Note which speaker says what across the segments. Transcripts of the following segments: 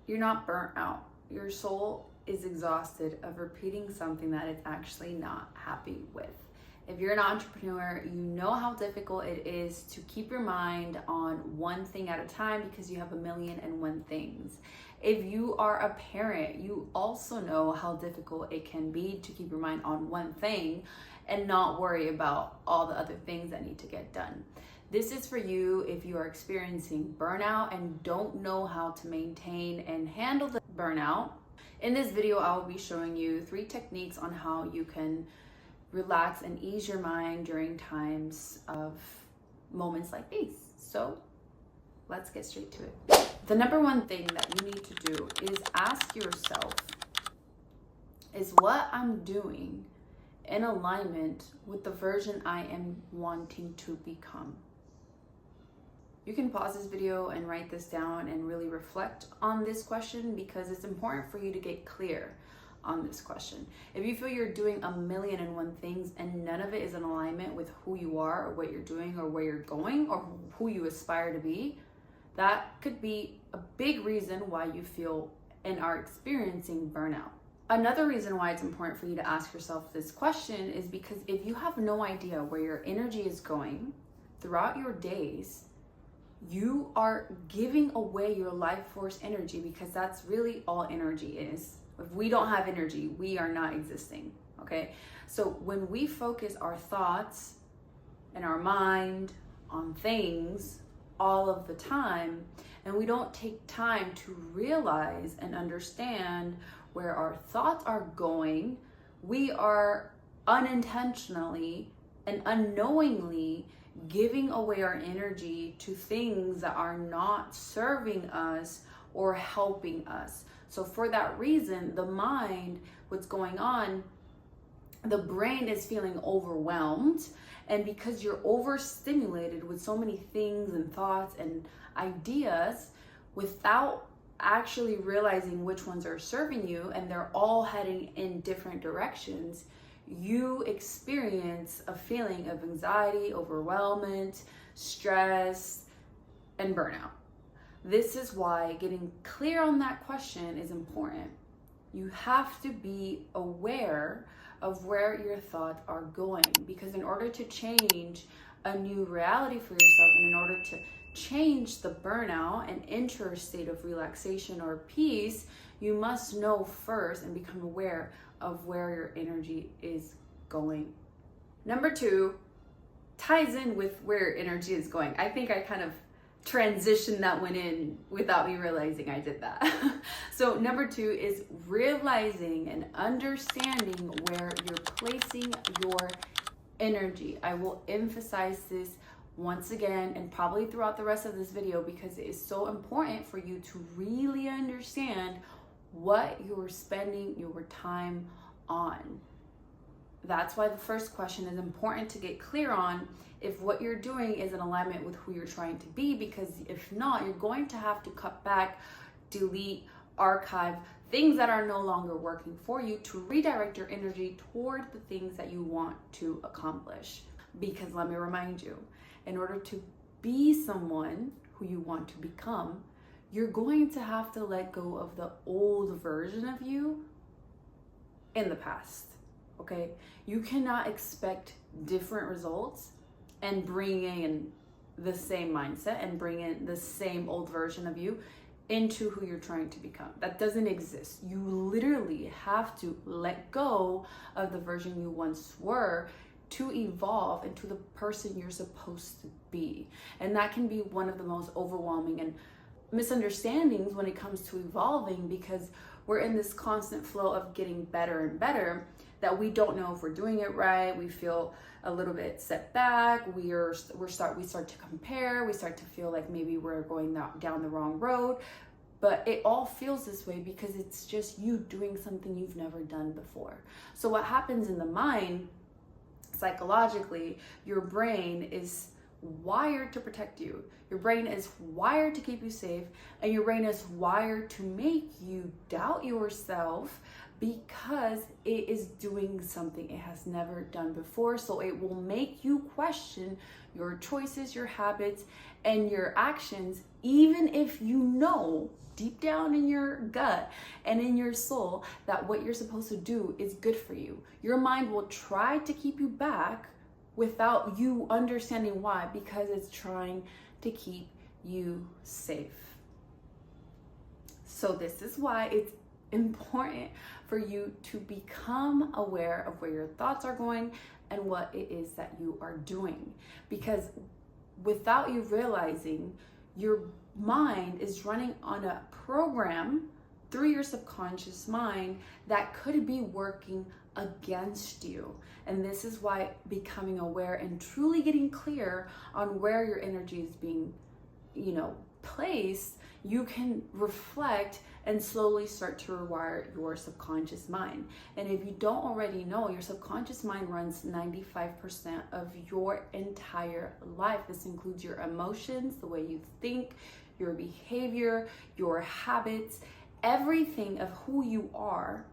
Speaker 1: You're not burnt out. Your soul is exhausted of repeating something that it's actually not happy with. If you're an entrepreneur, you know how difficult it is to keep your mind on one thing at a time because you have a million and one things. If you are a parent, you also know how difficult it can be to keep your mind on one thing and not worry about all the other things that need to get done. This is for you if you are experiencing burnout and don't know how to maintain and handle the burnout. In this video, I will be showing you 3 techniques on how you can relax and ease your mind during times of moments like these. So let's get straight to it. The number one thing that you need to do is ask yourself, is what I'm doing in alignment with the version I am wanting to become? You can pause this video and write this down and really reflect on this question because it's important for you to get clear on this question. If you feel you're doing a million and one things and none of it is in alignment with who you are or what you're doing or where you're going or who you aspire to be, that could be a big reason why you feel and are experiencing burnout. Another reason why it's important for you to ask yourself this question is because if you have no idea where your energy is going throughout your days, you are giving away your life force energy, because that's really all energy is. If we don't have energy, we are not existing, okay? So when we focus our thoughts and our mind on things all of the time, and we don't take time to realize and understand where our thoughts are going, we are unintentionally and unknowingly giving away our energy to things that are not serving us or helping us. So for that reason, the mind, what's going on, the brain is feeling overwhelmed. And because you're overstimulated with so many things and thoughts and ideas without actually realizing which ones are serving you, and they're all heading in different directions, you experience a feeling of anxiety, overwhelmment, stress, and burnout. This is why getting clear on that question is important. You have to be aware of where your thoughts are going, because in order to change a new reality for yourself and in order to change the burnout and enter a state of relaxation or peace, you must know first and become aware of where your energy is going. Number 2 ties in with where your energy is going. I think I kind of transitioned that one in without me realizing I did that. So number 2 is realizing and understanding where you're placing your energy. I will emphasize this once again and probably throughout the rest of this video because it is so important for you to really understand what you're spending your time on. That's why the first question is important to get clear on, if what you're doing is in alignment with who you're trying to be, because if not, you're going to have to cut back, delete, archive things that are no longer working for you to redirect your energy toward the things that you want to accomplish. Because let me remind you, in order to be someone who you want to become, you're going to have to let go of the old version of you in the past, okay? You cannot expect different results and bring in the same mindset and bring in the same old version of you into who you're trying to become. That doesn't exist. You literally have to let go of the version you once were to evolve into the person you're supposed to be. And that can be one of the most overwhelming and misunderstandings when it comes to evolving, because we're in this constant flow of getting better and better that we don't know if we're doing it right. We feel a little bit set back. We start to compare. We start to feel like maybe we're going down the wrong road. But it all feels this way because it's just you doing something you've never done before. So what happens in the mind, psychologically, your brain is wired to protect you. Your brain is wired to keep you safe, and your brain is wired to make you doubt yourself because it is doing something it has never done before. So it will make you question your choices, your habits, and your actions, even if you know deep down in your gut and in your soul that what you're supposed to do is good for you. Your mind will try to keep you back without you understanding why, because it's trying to keep you safe. So this is why it's important for you to become aware of where your thoughts are going and what it is that you are doing. Because without you realizing, your mind is running on a program through your subconscious mind that could be working against you. And this is why becoming aware and truly getting clear on where your energy is being, placed, you can reflect and slowly start to rewire your subconscious mind. And if you don't already know, your subconscious mind runs 95% of your entire life. This includes your emotions, the way you think, your behavior, your habits, everything of who you are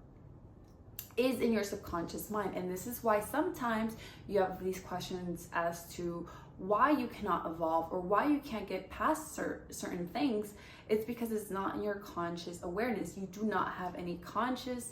Speaker 1: is in your subconscious mind. And this is why sometimes you have these questions as to why you cannot evolve or why you can't get past certain things. It's because it's not in your conscious awareness. You do not have any conscious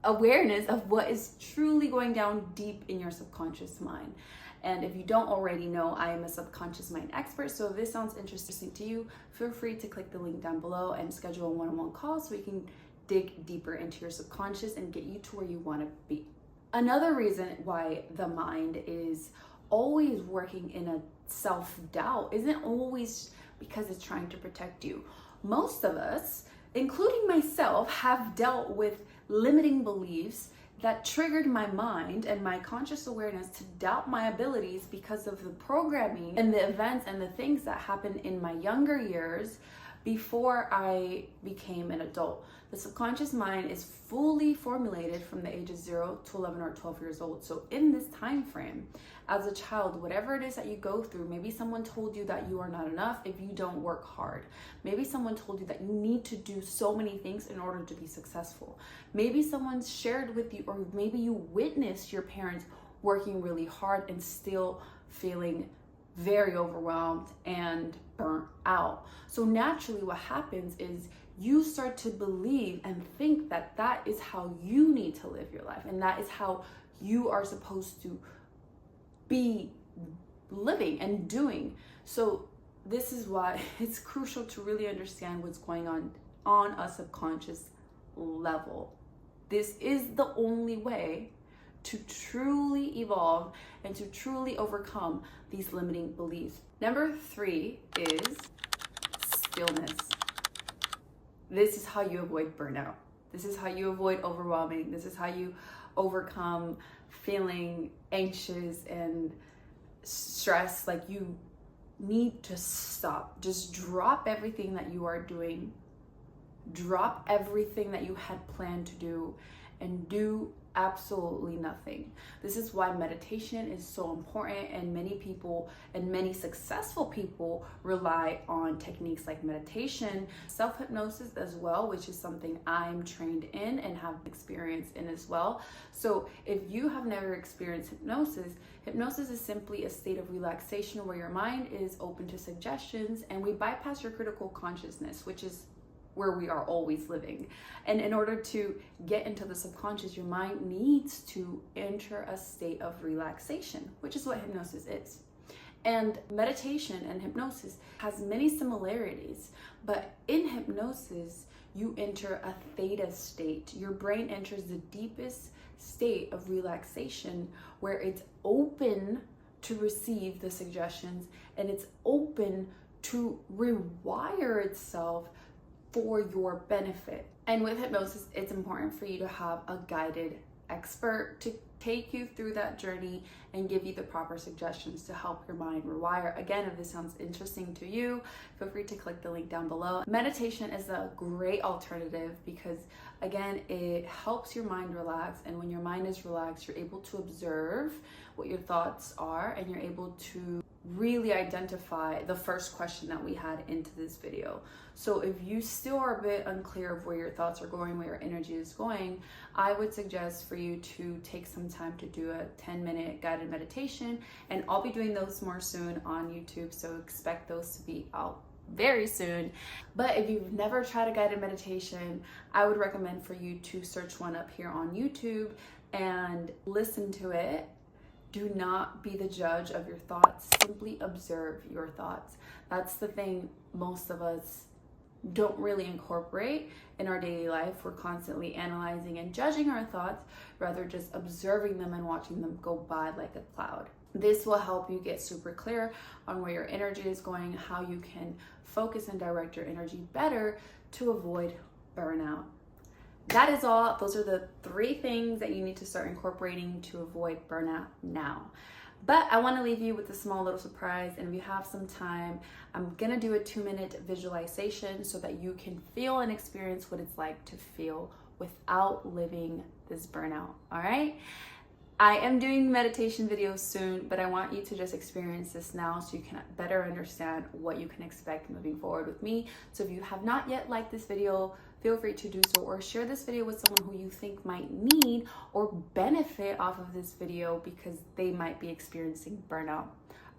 Speaker 1: awareness of what is truly going down deep in your subconscious mind. And if you don't already know, I am a subconscious mind expert. So if this sounds interesting to you, feel free to click the link down below and schedule a one-on-one call so we can dig deeper into your subconscious and get you to where you want to be. Another reason why the mind is always working in a self-doubt isn't always because it's trying to protect you. Most of us, including myself, have dealt with limiting beliefs that triggered my mind and my conscious awareness to doubt my abilities because of the programming and the events and the things that happened in my younger years before I became an adult. The subconscious mind is fully formulated from the ages 0 to 11 or 12 years old. So in this time frame, as a child, whatever it is that you go through, maybe someone told you that you are not enough if you don't work hard. Maybe someone told you that you need to do so many things in order to be successful. Maybe someone shared with you, or maybe you witnessed your parents working really hard and still feeling very overwhelmed and burnt out. So naturally what happens is you start to believe and think that that is how you need to live your life, and that is how you are supposed to be living and doing. So this is why it's crucial to really understand what's going on a subconscious level. This is the only way to truly evolve and to truly overcome these limiting beliefs. Number 3 is stillness. This is how you avoid burnout. This is how you avoid overwhelming. This is how you overcome feeling anxious and stressed. Like, you need to stop. Just drop everything that you are doing. Drop everything that you had planned to do and do absolutely nothing. This is why meditation is so important, and many people and many successful people rely on techniques like meditation, self-hypnosis as well, which is something I'm trained in and have experience in as well. So if you have never experienced hypnosis, hypnosis is simply a state of relaxation where your mind is open to suggestions and we bypass your critical consciousness, which is where we are always living. And in order to get into the subconscious, your mind needs to enter a state of relaxation, which is what hypnosis is. And meditation and hypnosis has many similarities, but in hypnosis, you enter a theta state. Your brain enters the deepest state of relaxation where it's open to receive the suggestions and it's open to rewire itself for your benefit. And with hypnosis, it's important for you to have a guided expert to take you through that journey and give you the proper suggestions to help your mind rewire. Again, if this sounds interesting to you, feel free to click the link down below. Meditation is a great alternative because, again, it helps your mind relax. And when your mind is relaxed, you're able to observe what your thoughts are and you're able to really identify the first question that we had into this video. So if you still are a bit unclear of where your thoughts are going, where your energy is going, I would suggest for you to take some time to do a 10-minute guided meditation, and I'll be doing those more soon on YouTube, so expect those to be out very soon. But if you've never tried a guided meditation, I would recommend for you to search one up here on YouTube and listen to it. Do not be the judge of your thoughts. Simply observe your thoughts. That's the thing most of us don't really incorporate in our daily life. We're constantly analyzing and judging our thoughts, rather just observing them and watching them go by like a cloud. This will help you get super clear on where your energy is going, how you can focus and direct your energy better to avoid burnout. That is all. Those are the 3 things that you need to start incorporating to avoid burnout now. But I want to leave you with a small little surprise, and if you have some time, I'm gonna do a 2-minute visualization so that you can feel and experience what it's like to feel without living this burnout. All right? I am doing meditation videos soon, but I want you to just experience this now so you can better understand what you can expect moving forward with me. So if you have not yet liked this video, feel free to do so, or share this video with someone who you think might need or benefit off of this video because they might be experiencing burnout.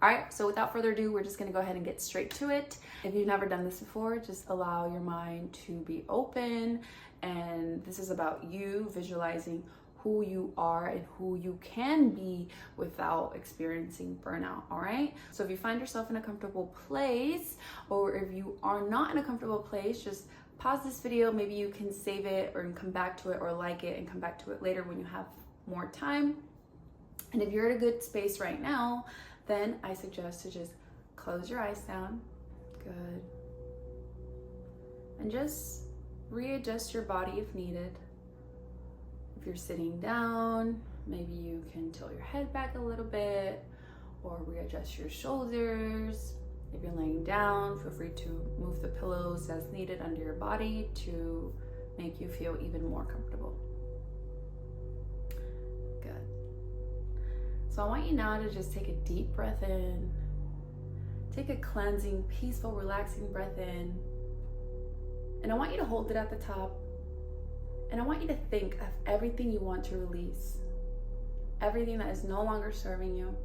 Speaker 1: All right, so without further ado, we're just gonna go ahead and get straight to it. If you've never done this before, just allow your mind to be open. And this is about you visualizing who you are and who you can be without experiencing burnout. All right, so if you find yourself in a comfortable place, or if you are not in a comfortable place, just pause this video. Maybe you can save it or come back to it, or like it and come back to it later when you have more time. And if you're at a good space right now, then I suggest to just close your eyes down. Good. And just readjust your body if needed. If you're sitting down, maybe you can tilt your head back a little bit or readjust your shoulders. If you're laying down, feel free to move the pillows as needed under your body to make you feel even more comfortable. Good. So I want you now to just take a deep breath in. Take a cleansing, peaceful, relaxing breath in. And I want you to hold it at the top. And I want you to think of everything you want to release. Everything that is no longer serving you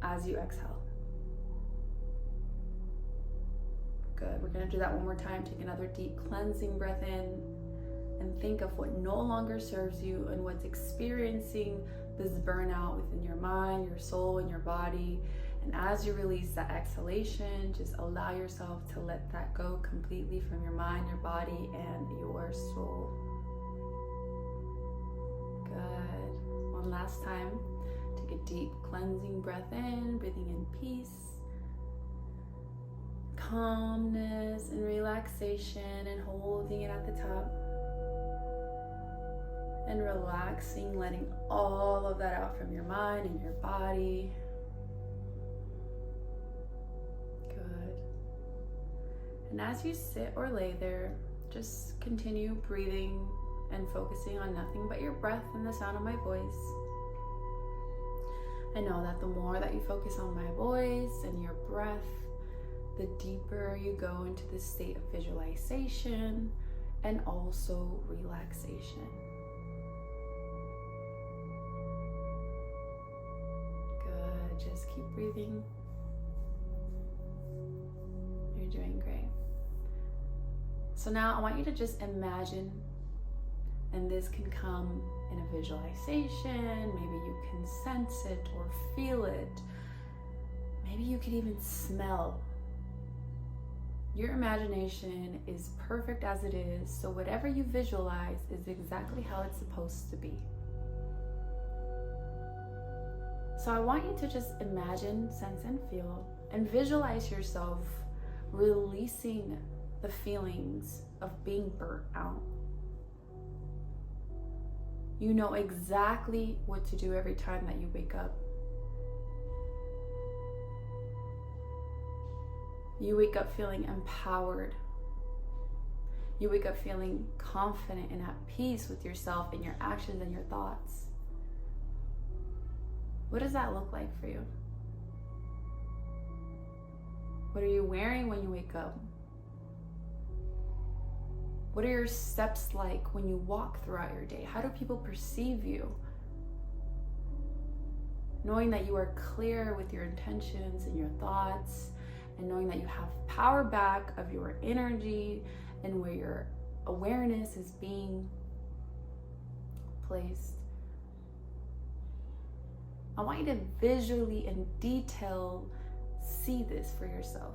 Speaker 1: as you exhale. Good. We're going to do that one more time. Take another deep cleansing breath in and think of what no longer serves you and what's experiencing this burnout within your mind, your soul, and your body. And as you release that exhalation, just allow yourself to let that go completely from your mind, your body, and your soul. Good. One last time. Take a deep cleansing breath in, breathing in peace, calmness, and relaxation, and holding it at the top. And relaxing, letting all of that out from your mind and your body. Good. And as you sit or lay there, just continue breathing and focusing on nothing but your breath and the sound of my voice. I know that the more that you focus on my voice and your breath, the deeper you go into this state of visualization and also relaxation. Good. Just keep breathing. You're doing great. So now I want you to just imagine, and this can come in a visualization, maybe you can sense it or feel it. Maybe you could even smell. Your imagination is perfect as it is, so whatever you visualize is exactly how it's supposed to be. So I want you to just imagine, sense, and feel, and visualize yourself releasing the feelings of being burnt out. You know exactly what to do every time that you wake up. You wake up feeling empowered. You wake up feeling confident and at peace with yourself and your actions and your thoughts. What does that look like for you? What are you wearing when you wake up? What are your steps like when you walk throughout your day? How do people perceive you? Knowing that you are clear with your intentions and your thoughts, and knowing that you have power back of your energy and where your awareness is being placed. I want you to visually in detail see this for yourself.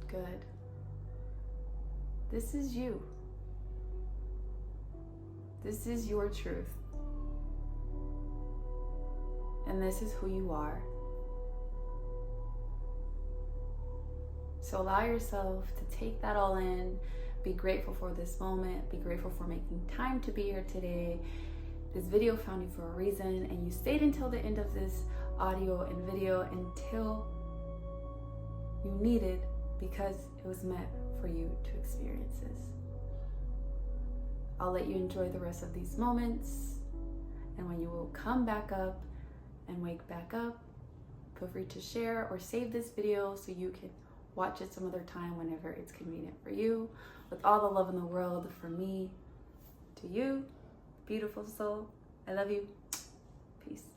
Speaker 1: Good. This is you. This is your truth. And this is who you are. So allow yourself to take that all in. Be grateful for this moment. Be grateful for making time to be here today. This video found you for a reason, and you stayed until the end of this audio and video until you needed, because it was meant for you to experience this. I'll let you enjoy the rest of these moments, and when you will come back up and wake back up, feel free to share or save this video so you can watch it some other time whenever it's convenient for you. With all the love in the world from me to you, beautiful soul. I love you. Peace.